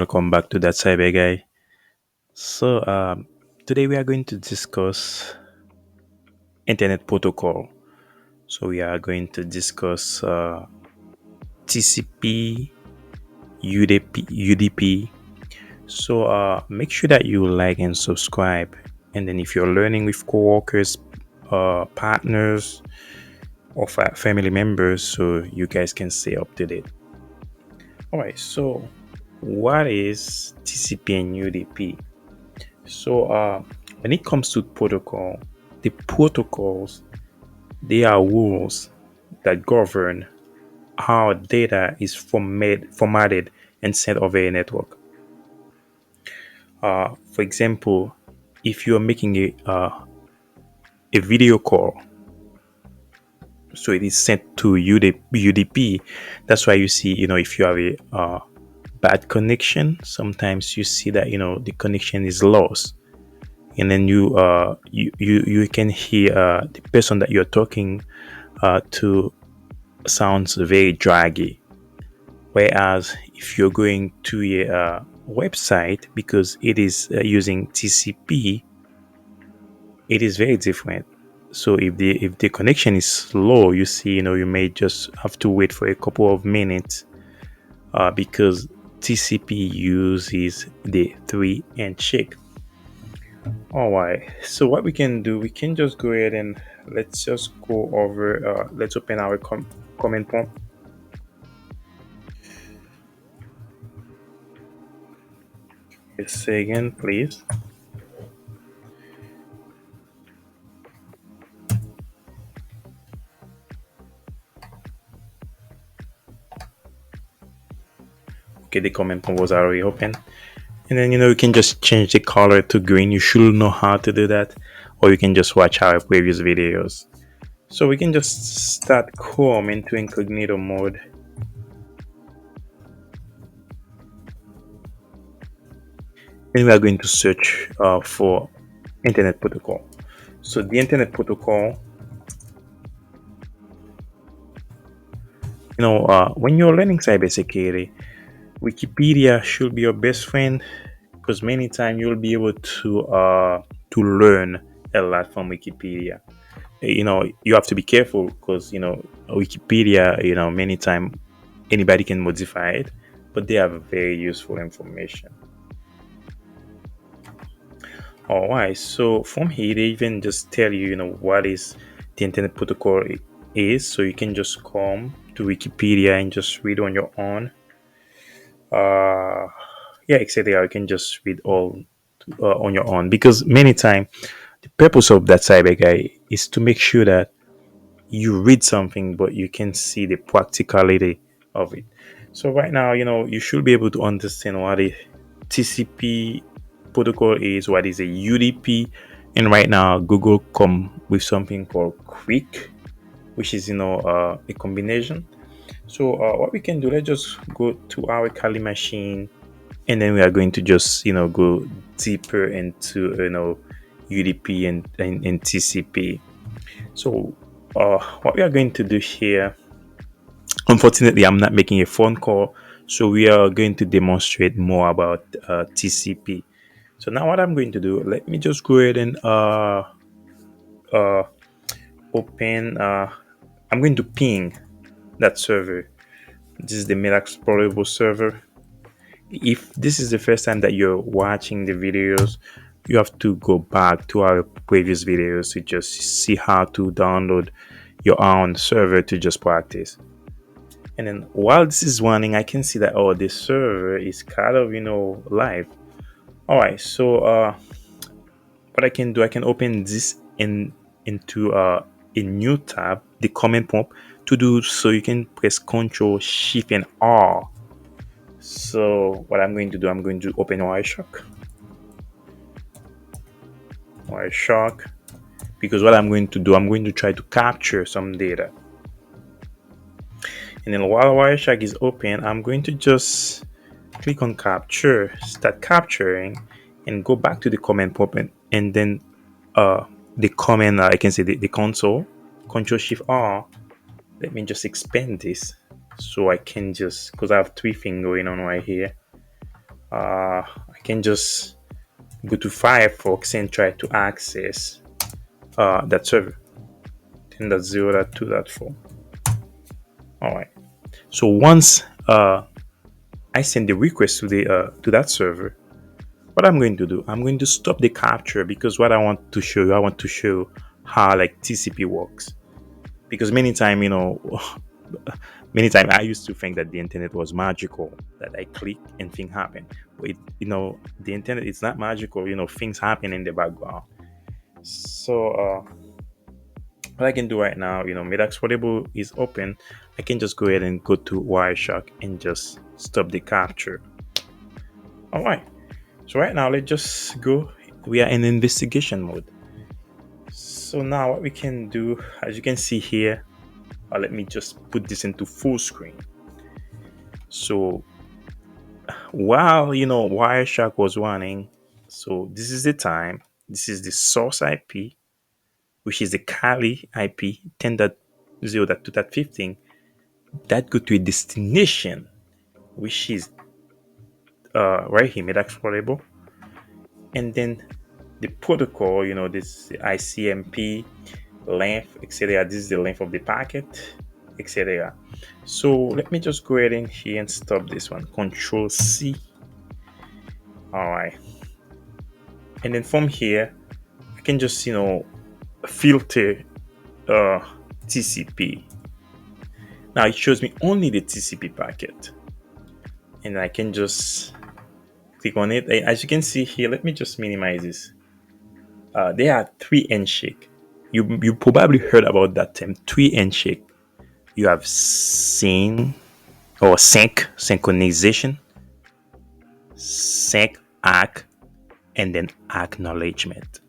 Welcome back to that cyber guy. Today we are going to discuss internet protocol. So we are going to discuss TCP, UDP. Make sure that you like and subscribe. And then if you're learning with coworkers, partners, or family members, so you guys can stay up to date. All right. So what is TCP and UDP? When it comes to protocol, the protocols, they are rules that govern how data is formatted and sent over a network. For example, if you're making a video call, so it is sent to UDP. That's why you see, if you have a bad connection, sometimes you see that the connection is lost, and then you can hear the person that you're talking to sounds very draggy. Whereas if you're going to a website, because it is using TCP, it is very different. So if the connection is slow, you see, you may just have to wait for a couple of minutes because TCP uses the three handshake. All right. So what we can do, we can just go ahead and let's just go over. Let's open our comment prompt. Yes, say again, please. Okay, the comment prompt was already open, and then you can just change the color to green. You should know how to do that, or you can just watch our previous videos. So we can just start Chrome into incognito mode. And we are going to search for internet protocol. So the internet protocol, when you're learning cybersecurity, Wikipedia should be your best friend, because many times you'll be able to learn a lot from Wikipedia. You have to be careful because Wikipedia, many times anybody can modify it, but they have very useful information. All right, so from here they even just tell you, what is the internet protocol is, so you can just come to Wikipedia and just read on your own. Yeah, etc. You can just read all on your own, because many times the purpose of that cyber guy is to make sure that you read something but you can see the practicality of it. So right now, you should be able to understand what a TCP protocol is, what is a UDP, and right now Google come with something called Quick, which is a combination. So what we can do, let's just go to our Kali machine, and then we are going to just go deeper into UDP and TCP. So what we are going to do here, unfortunately I'm not making a phone call, so we are going to demonstrate more about TCP. So now what I'm going to do, let me just go ahead and uh, open I'm going to ping that server. This is the mail explorable server. If this is the first time that you're watching the videos, you have to go back to our previous videos to just see how to download your own server to just practice. And then while this is running, I can see that this server is kind of live. All right, so what I can do, I can open this into a new tab, the comment prompt. To do so, you can press Control Shift and R. So what I'm going to do, I'm going to open Wireshark, because what I'm going to do, I'm going to try to capture some data. And then while Wireshark is open, I'm going to just click on capture, start capturing, and go back to the comment prompt, and then the comment, I can say the console, Control Shift R. Let me just expand this so I can just, because I have three things going on right here. I can just go to Firefox and try to access that server 10.0.2.4. All right. So once I send the request to that server, what I'm going to do, I'm going to stop the capture because what I want to show you, I want to show how like TCP works. Because many time, many time I used to think that the internet was magical, that I click and things happen. But the internet is not magical. Things happen in the background. So what I can do right now, Medax Portable is open. I can just go ahead and go to Wireshark and just stop the capture. All right. So right now, let's just go. We are in investigation mode. So now what we can do, as you can see here, let me just put this into full screen. So while Wireshark was running, so this is the time. This is the source IP, which is the Kali IP 10.0.2.15 that go to a destination, which is right here, made explorable, and then the protocol, this ICMP length, etc. This is the length of the packet, etc. So let me just go ahead in here and stop this one. Control C. All right, and then from here, I can just filter uh, TCP. Now it shows me only the TCP packet, and I can just click on it. As you can see here, let me just minimize this. There are three handshake. You probably heard about that term, three handshake. You have synchronization, sync act, and then acknowledgement.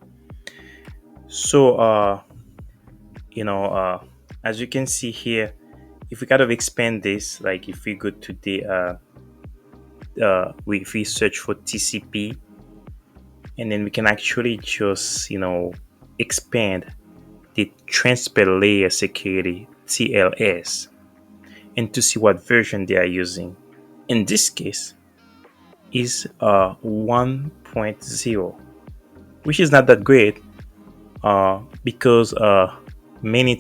So you know uh as you can see here, if we kind of expand this, like if we go to the if we search for TCP, and then we can actually just expand the transport layer security TLS and to see what version they are using. In this case is 1.0, which is not that great because many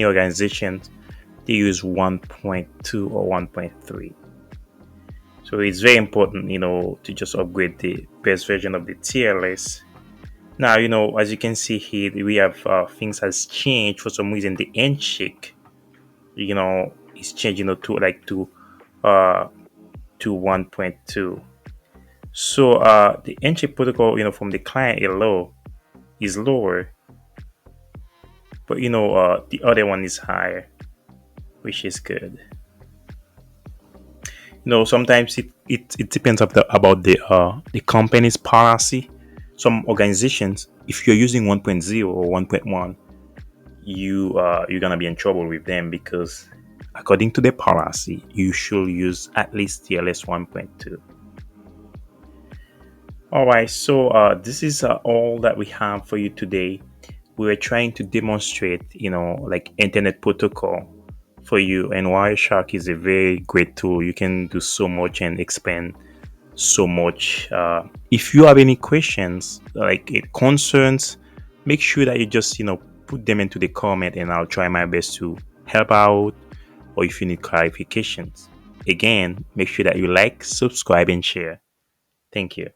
organizations they use 1.2 or 1.3. So it's very important, to just upgrade the best version of the TLS. Now, as you can see here, we have things has changed for some reason. The handshake, is changing uh to 1.2. So the handshake protocol, from the client alone is lower, but the other one is higher, which is good. Sometimes it depends about the company's policy. Some organizations, if you're using 1.0 or 1.1, you're gonna be in trouble with them because according to the policy you should use at least TLS 1.2. All right, so this is all that we have for you today. We were trying to demonstrate like internet protocol for you, and Wireshark is a very great tool. You can do so much and expand so much. If you have any questions, like concerns, make sure that you just put them into the comment, and I'll try my best to help out. Or if you need clarifications, again, make sure that you like, subscribe, and share. Thank you.